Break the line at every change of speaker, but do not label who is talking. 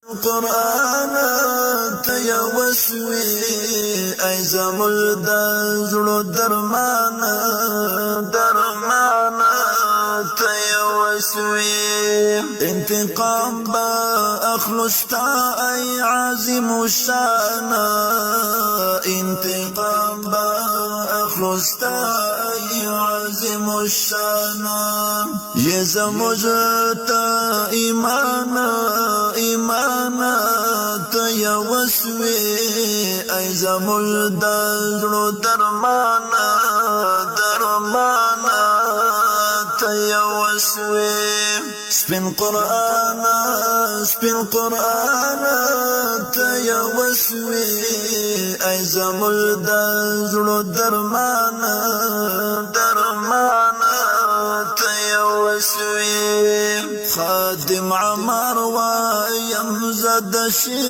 قرآن ته وسوي ای زمول د زړه درمان ته وسوي انتقام با اخلصتا ای عظیم الشان انتقام با اخلصتا ای عظیم الشان یہ زموجتا ایمان ته وسوي ای زمول د زړه درمان ته وسوي سپین قرآن ته وسوي ای زمول د زړه درمان ته وسوي خادم عمر وایم زد شي